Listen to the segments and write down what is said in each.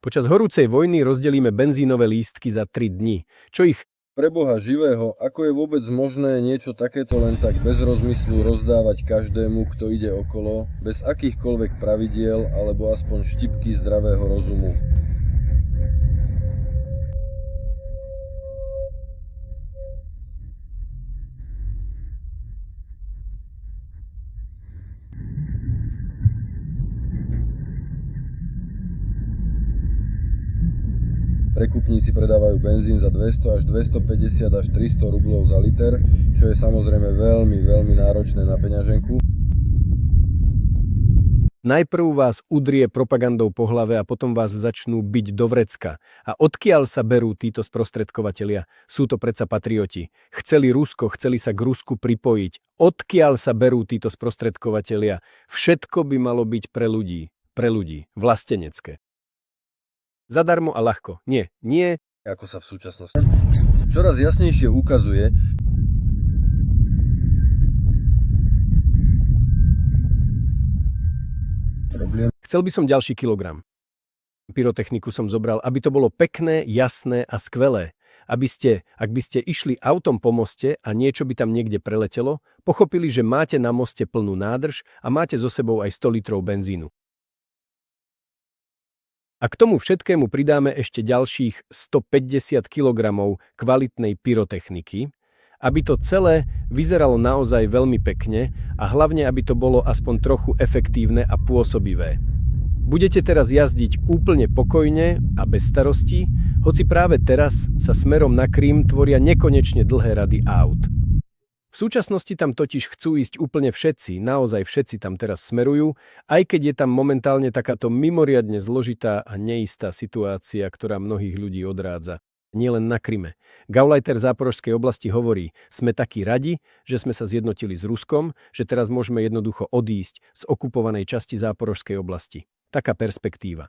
Počas horúcej vojny rozdelíme benzínové lístky za 3 dni. Čo ich... Pre Boha živého, ako je vôbec možné niečo takéto len tak bez rozmyslu rozdávať každému, kto ide okolo, bez akýchkoľvek pravidiel alebo aspoň štipky zdravého rozumu? Prekupníci predávajú benzín za 200 až 250 až 300 rublov za liter, čo je samozrejme veľmi náročné na peňaženku. Najprv vás udrie propagandou po hlave a potom vás začnú biť do vrecka. A odkiaľ sa berú títo sprostredkovatelia? Sú to predsa patrioti. Chceli Rusko, chceli sa k Rusku pripojiť. Odkiaľ sa berú títo sprostredkovatelia? Všetko by malo byť pre ľudí, vlastenecké. Zadarmo a ľahko. Nie. Ako sa v súčasnosti čoraz jasnejšie ukazuje, Chcel by som ďalší kilogram. Pyrotechniku som zobral, aby to bolo pekné, jasné a skvelé. Ak by ste išli autom po moste a niečo by tam niekde preletelo, pochopili, že máte na moste plnú nádrž a máte so sebou aj 100 litrov benzínu. A k tomu všetkému pridáme ešte ďalších 150 kg kvalitnej pyrotechniky, aby to celé vyzeralo naozaj veľmi pekne a hlavne, aby to bolo aspoň trochu efektívne a pôsobivé. Budete teraz jazdiť úplne pokojne a bez starostí, hoci práve teraz sa smerom na Krym tvoria nekonečne dlhé rady áut. V súčasnosti tam totiž chcú ísť úplne všetci, naozaj všetci tam teraz smerujú, aj keď je tam momentálne takáto mimoriadne zložitá a neistá situácia, ktorá mnohých ľudí odrádza. Nielen na Kryme. Gauleiter Záporožskej oblasti hovorí, sme takí radi, že sme sa zjednotili s Ruskom, že teraz môžeme jednoducho odísť z okupovanej časti Záporožskej oblasti. Taká perspektíva.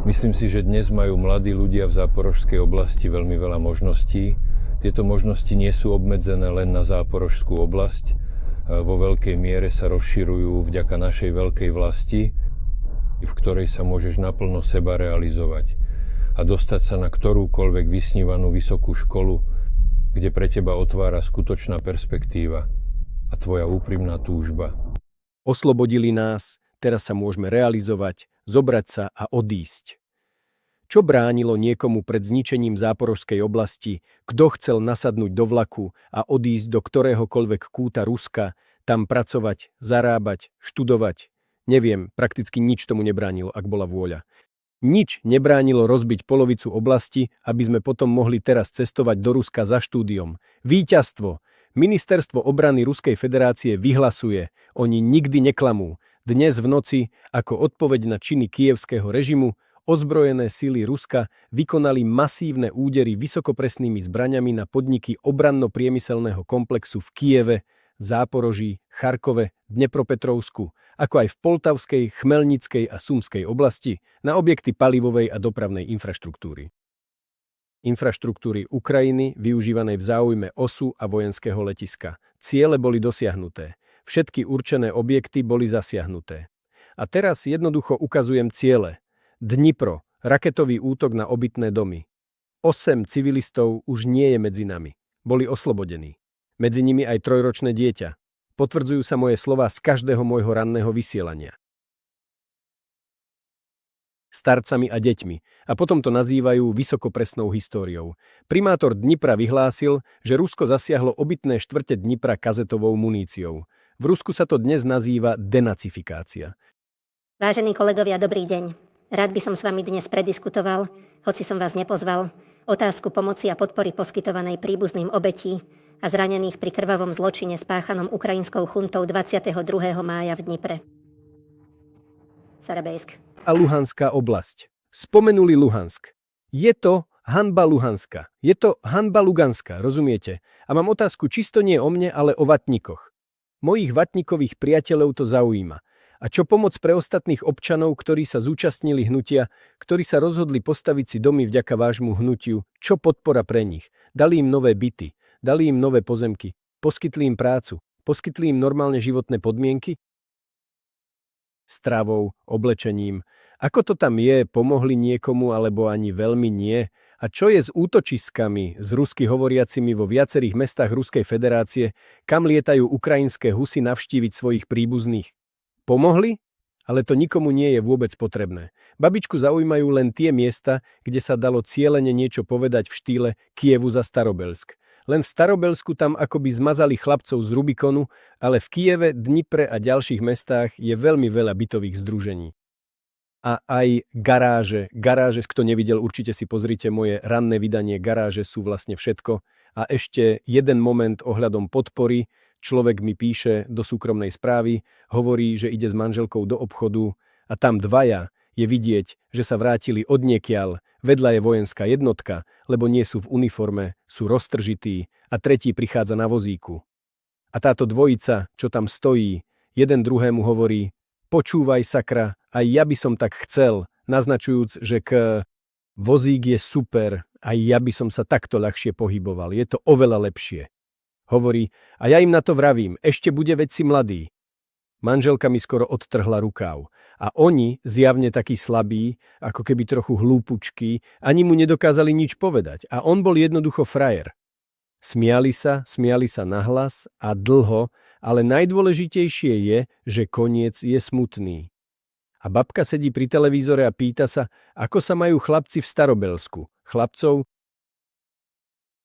Myslím si, že dnes majú mladí ľudia v Záporožskej oblasti veľmi veľa možností. Tieto možnosti nie sú obmedzené len na Záporožskú oblasť. Vo veľkej miere sa rozširujú vďaka našej veľkej vlasti, v ktorej sa môžeš naplno seba realizovať a dostať sa na ktorúkoľvek vysnívanú vysokú školu, kde pre teba otvára skutočná perspektíva a tvoja úprimná túžba. Oslobodili nás, teraz sa môžeme realizovať, zobrať sa a odísť. Čo bránilo niekomu pred zničením Záporožskej oblasti, kto chcel nasadnúť do vlaku a odísť do ktoréhokoľvek kúta Ruska, tam pracovať, zarábať, študovať? Neviem, prakticky nič tomu nebránilo, ak bola vôľa. Nič nebránilo rozbiť polovicu oblasti, aby sme potom mohli teraz cestovať do Ruska za štúdiom. Víťazstvo! Ministerstvo obrany Ruskej federácie vyhlasuje, oni nikdy neklamú. Dnes v noci, ako odpoveď na činy kievského režimu, ozbrojené sily Ruska vykonali masívne údery vysokopresnými zbraňami na podniky obranno-priemyselného komplexu v Kieve, Záporoží, Charkove, Dnepropetrovsku, ako aj v Poltavskej, Chmelnickej a Sumskej oblasti na objekty palivovej a dopravnej infraštruktúry. Infraštruktúry Ukrajiny využívanej v záujme OSU a vojenského letiska. Ciele boli dosiahnuté. Všetky určené objekty boli zasiahnuté. A teraz jednoducho ukazujem ciele. Dnipro, raketový útok na obytné domy. 8 civilistov už nie je medzi nami. Boli oslobodení. Medzi nimi aj 3-ročné dieťa. Potvrdzujú sa moje slová z každého môjho ranného vysielania. Starcami a deťmi. A potom to nazývajú vysokopresnou históriou. Primátor Dnipra vyhlásil, že Rusko zasiahlo obytné štvrte Dnipra kazetovou muníciou. V Rusku sa to dnes nazýva denacifikácia. Vážení kolegovia, dobrý deň. Rád by som s vami dnes prediskutoval, hoci som vás nepozval, otázku pomoci a podpory poskytovanej príbuzným obetí a zranených pri krvavom zločine spáchanom ukrajinskou chuntou 22. mája v Dnipre. Sarabejsk. A Luhanská oblasť. Spomenuli Luhansk. Je to hanba Luhanska. Je to hanba Luganska, rozumiete? A mám otázku čisto nie o mne, ale o vatníkoch. Mojich vatníkových priateľov to zaujíma. A čo pomoc pre ostatných občanov, ktorí sa zúčastnili hnutia, ktorí sa rozhodli postaviť si domy vďaka vášmu hnutiu? Čo podpora pre nich? Dali im nové byty, dali im nové pozemky, poskytli im prácu, poskytli im normálne životné podmienky? Stravou, oblečením Ako to tam je, pomohli niekomu alebo ani veľmi nie? A čo je s útočiskami s rusky hovoriacimi vo viacerých mestách Ruskej federácie, kam lietajú ukrajinské husy navštíviť svojich príbuzných? Pomohli? Ale to nikomu nie je vôbec potrebné. Babičku zaujímajú len tie miesta, kde sa dalo cielene niečo povedať v štýle Kievu za Starobelsk. Len v Starobelsku tam akoby zmazali chlapcov z Rubikonu, ale v Kieve, Dnipre a ďalších mestách je veľmi veľa bytových združení. A aj garáže, kto nevidel, určite si pozrite moje ranné vydanie, garáže sú vlastne všetko. A ešte jeden moment ohľadom podpory. Človek mi píše do súkromnej správy, hovorí, že ide s manželkou do obchodu a tam dvaja je vidieť, že sa vrátili odniekiaľ, vedľa je vojenská jednotka, lebo nie sú v uniforme, sú roztržití a tretí prichádza na vozíku. A táto dvojica, čo tam stojí, jeden druhému hovorí: počúvaj sakra, aj ja by som tak chcel, naznačujúc, že vozík je super, aj ja by som sa takto ľahšie pohyboval, je to oveľa lepšie. Hovorí: a ja im na to vravím, ešte bude, veď si mladý. Manželka mi skoro odtrhla rukáv. A oni, zjavne takí slabí, ako keby trochu hlúpučkí, ani mu nedokázali nič povedať. A on bol jednoducho frajer. Smiali sa nahlas a dlho, ale najdôležitejšie je, že koniec je smutný. A babka sedí pri televízore a pýta sa, ako sa majú chlapci v Starobelsku. Chlapcov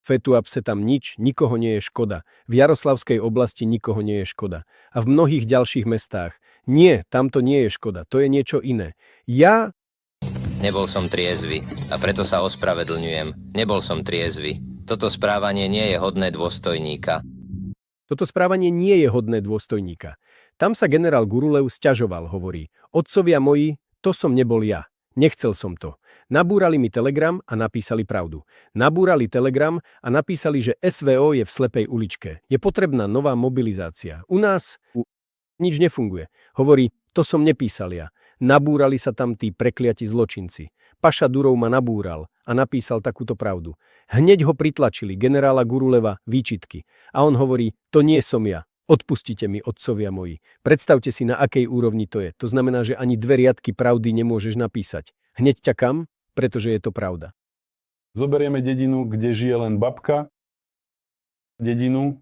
Fetuapse tam nič, nikoho nie je škoda. V Jaroslavskej oblasti nikoho nie je škoda. A v mnohých ďalších mestách. Nie, tamto nie je škoda, to je niečo iné. Nebol som triezvy a preto sa ospravedlňujem. Nebol som triezvy. Toto správanie nie je hodné dôstojníka. Toto správanie nie je hodné dôstojníka. Tam sa generál Gurulev sťažoval, hovorí: otcovia moji, to som nebol ja. Nechcel som to. Nabúrali mi telegram a napísali pravdu. Nabúrali telegram a napísali, že SVO je v slepej uličke. Je potrebná nová mobilizácia. U nás nič nefunguje. Hovorí: to som nepísal ja. Nabúrali sa tam tí prekliati zločinci. Paša Durov ma nabúral a napísal takúto pravdu. Hneď ho pritlačili, generála Guruleva, výčitky. A on hovorí: to nie som ja. Odpustite mi, otcovia moji. Predstavte si, na akej úrovni to je. To znamená, že ani 2 riadky pravdy nemôžeš napísať. Hneď ťa kam? Pretože je to pravda. Zoberieme dedinu, kde žije len babka. Dedinu.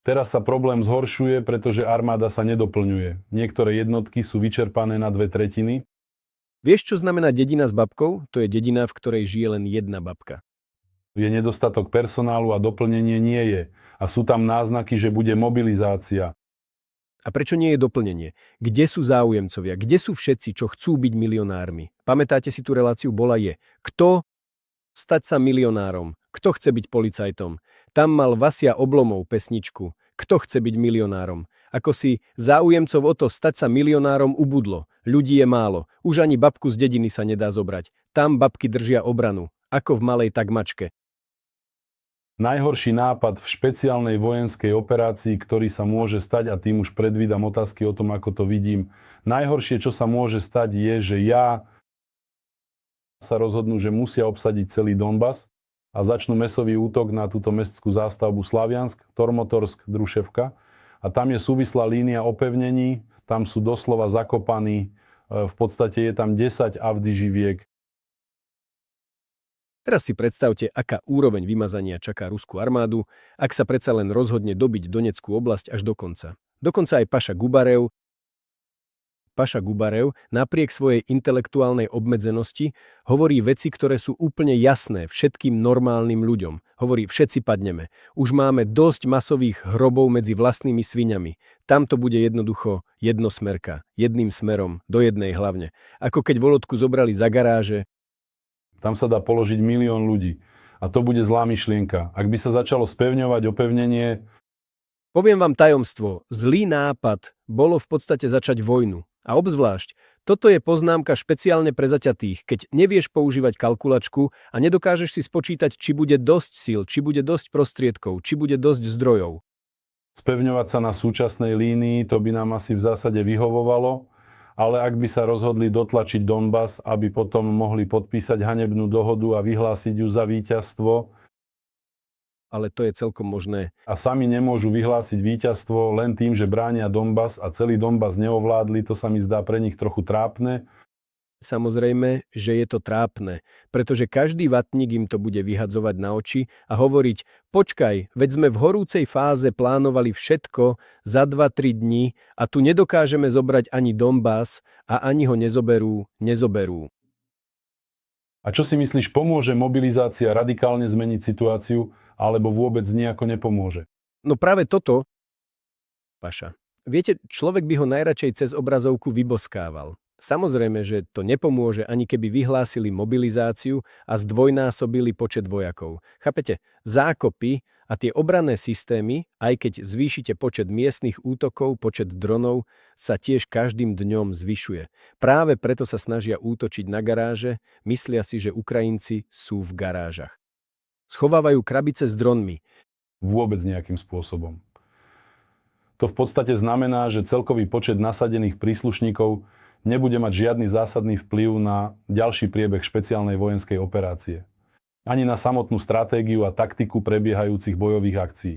Teraz sa problém zhoršuje, pretože armáda sa nedoplňuje. Niektoré jednotky sú vyčerpané na 2/3. Vieš, čo znamená dedina s babkou? To je dedina, v ktorej žije len jedna babka. Je nedostatok personálu a doplnenie nie je. A sú tam náznaky, že bude mobilizácia. A prečo nie je doplnenie? Kde sú záujemcovia? Kde sú všetci, čo chcú byť milionármi? Pamätáte si tú reláciu? Bola je. Kto stať sa milionárom? Kto chce byť policajtom? Tam mal Vasia Oblomov pesničku. Kto chce byť milionárom? Ako si záujemcov o to stať sa milionárom ubudlo. Ľudí je málo. Už ani babku z dediny sa nedá zobrať. Tam babky držia obranu. Ako v malej takmačke. Najhorší nápad v špeciálnej vojenskej operácii, ktorý sa môže stať, a tým už predvídam otázky o tom, ako to vidím. Najhoršie, čo sa môže stať, je, že sa rozhodnú, že musia obsadiť celý Donbas a začnú mäsový útok na túto mestskú zástavbu Slaviansk, Tormotorsk, Druševka. A tam je súvislá línia opevnení, tam sú doslova zakopaní, v podstate je tam 10 avdiživiek. Teraz si predstavte, aká úroveň vymazania čaká ruskú armádu, ak sa predsa len rozhodne dobiť Doneckú oblasť až do konca. Dokonca aj Paša Gubarev napriek svojej intelektuálnej obmedzenosti hovorí veci, ktoré sú úplne jasné všetkým normálnym ľuďom. Hovorí: všetci padneme. Už máme dosť masových hrobov medzi vlastnými sviňami. Tam to bude jednoducho jednosmerka, jedným smerom, do jednej hlavne. Ako keď Volodku zobrali za garáže. Tam sa dá položiť 1 000 000 ľudí. A to bude zlá myšlienka. Ak by sa začalo spevňovať opevnenie... Poviem vám tajomstvo. Zlý nápad bolo v podstate začať vojnu. A obzvlášť, toto je poznámka špeciálne pre zaťatých, keď nevieš používať kalkulačku a nedokážeš si spočítať, či bude dosť síl, či bude dosť prostriedkov, či bude dosť zdrojov. Spevňovať sa na súčasnej línii, to by nám asi v zásade vyhovovalo. Ale ak by sa rozhodli dotlačiť Donbas, aby potom mohli podpísať hanebnú dohodu a vyhlásiť ju za víťazstvo. Ale to je celkom možné. A sami nemôžu vyhlásiť víťazstvo len tým, že bránia Donbas a celý Donbas neovládli, to sa mi zdá pre nich trochu trápne. Samozrejme, že je to trápne, pretože každý vatník im to bude vyhadzovať na oči a hovoriť: počkaj, veď sme v horúcej fáze plánovali všetko za 2-3 dní a tu nedokážeme zobrať ani Donbas a ani ho nezoberú. A čo si myslíš, pomôže mobilizácia radikálne zmeniť situáciu, alebo vôbec nejako nepomôže? No práve toto, Paša. Viete, človek by ho najradšej cez obrazovku vyboskával. Samozrejme, že to nepomôže, ani keby vyhlásili mobilizáciu a zdvojnásobili počet vojakov. Chápete? Zákopy a tie obranné systémy, aj keď zvýšite počet miestnych útokov, počet dronov, sa tiež každým dňom zvyšuje. Práve preto sa snažia útočiť na garáže, myslia si, že Ukrajinci sú v garážach. Schovávajú krabice s dronmi. Vôbec nejakým spôsobom. To v podstate znamená, že celkový počet nasadených príslušníkov nebude mať žiadny zásadný vplyv na ďalší priebeh špeciálnej vojenskej operácie. Ani na samotnú stratégiu a taktiku prebiehajúcich bojových akcií.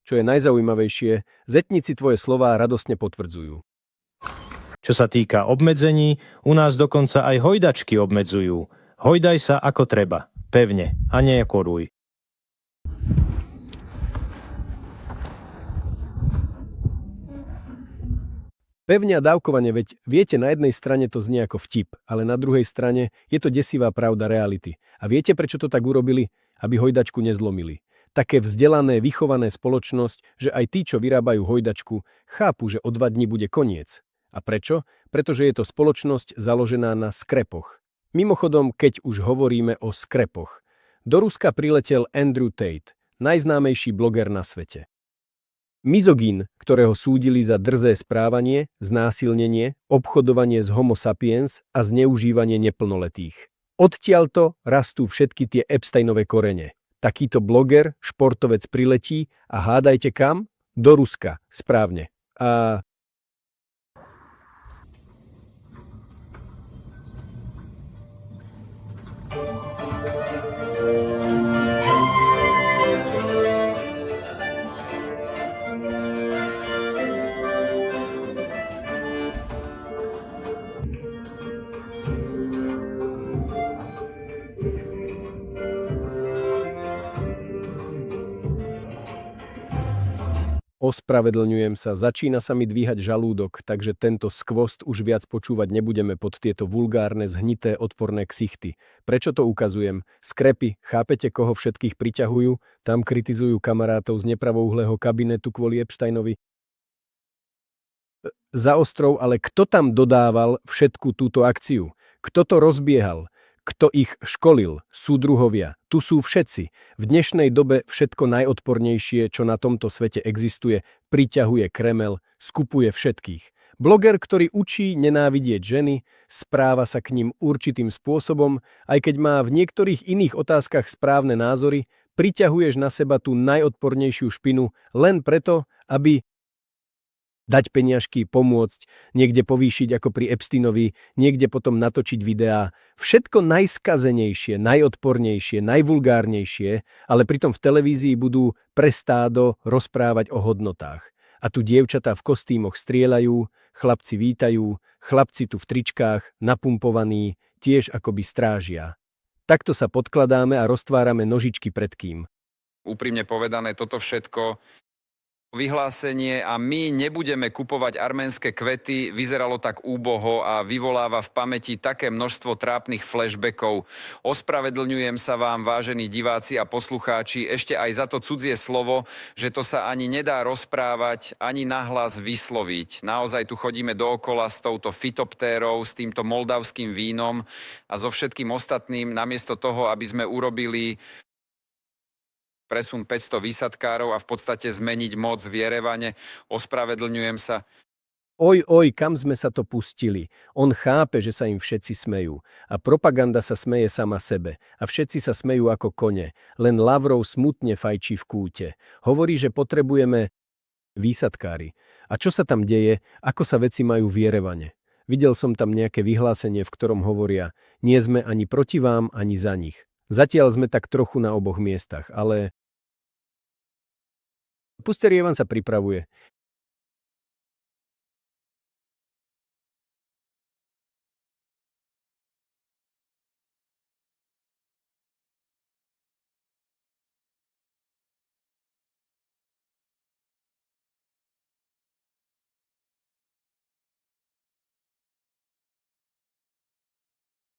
Čo je najzaujímavejšie, zetníci tvoje slová radostne potvrdzujú. Čo sa týka obmedzení, u nás dokonca aj hojdačky obmedzujú. Hojdaj sa ako treba, pevne a nekoruj. Pevne a dávkovanie, veď viete, na jednej strane to znie ako vtip, ale na druhej strane je to desivá pravda reality. A viete, prečo to tak urobili? Aby hojdačku nezlomili. Také vzdelané, vychované spoločnosť, že aj tí, čo vyrábajú hojdačku, chápu, že o 2 dní bude koniec. A prečo? Pretože je to spoločnosť založená na skrepoch. Mimochodom, keď už hovoríme o skrepoch. Do Ruska priletel Andrew Tate, najznámejší bloger na svete. Mizogín, ktorého súdili za drzé správanie, znásilnenie, obchodovanie s homo sapiens a zneužívanie neplnoletých. Odtiaľto rastú všetky tie Epsteinové korene. Takýto bloger, športovec priletí a hádajte kam? Do Ruska, správne. A ospravedlňujem sa, začína sa mi dvíhať žalúdok, takže tento skvost už viac počúvať nebudeme pod tieto vulgárne, zhnité, odporné ksichty. Prečo to ukazujem? Skrepy, chápete, koho všetkých priťahujú? Tam kritizujú kamarátov z nepravouhlého kabinetu kvôli Epsteinovi. Za ostrov, ale kto tam dodával všetku túto akciu? Kto to rozbiehal? Kto ich školil? Súdruhovia. Tu sú všetci. V dnešnej dobe všetko najodpornejšie, čo na tomto svete existuje, priťahuje Kremel, skupuje všetkých. Bloger, ktorý učí nenávidieť ženy, správa sa k ním určitým spôsobom, aj keď má v niektorých iných otázkach správne názory, priťahuješ na seba tú najodpornejšiu špinu len preto, aby dať peniažky, pomôcť, niekde povýšiť ako pri Epsteinovi, niekde potom natočiť videá. Všetko najskazenejšie, najodpornejšie, najvulgárnejšie, ale pritom v televízii budú pre stádo rozprávať o hodnotách. A tu dievčatá v kostýmoch strieľajú, chlapci vítajú, chlapci tu v tričkách, napumpovaní, tiež akoby strážia. Takto sa podkladáme a roztvárame nožičky pred kým. Úprimne povedané, toto všetko vyhlásenie a my nebudeme kupovať arménske kvety vyzeralo tak úboho a vyvoláva v pamäti také množstvo trápnych flashbackov. Ospravedlňujem sa vám, vážení diváci a poslucháči, ešte aj za to cudzie slovo, že to sa ani nedá rozprávať, ani nahlas vysloviť. Naozaj tu chodíme dookola s touto fitoptérou, s týmto moldavským vínom a so všetkým ostatným, namiesto toho, aby sme urobili presun 500 výsadkárov a v podstate zmeniť moc v Jerevane. Ospravedlňujem sa. Oj, kam sme sa to pustili. On chápe, že sa im všetci smejú. A propaganda sa smeje sama sebe. A všetci sa smejú ako kone. Len Lavrov smutne fajčí v kúte. Hovorí, že potrebujeme výsadkári. A čo sa tam deje? Ako sa veci majú v Jerevane? Videl som tam nejaké vyhlásenie, v ktorom hovoria: nie sme ani proti vám, ani za nich. Zatiaľ sme tak trochu na oboch miestach, ale Pusterievan sa pripravuje.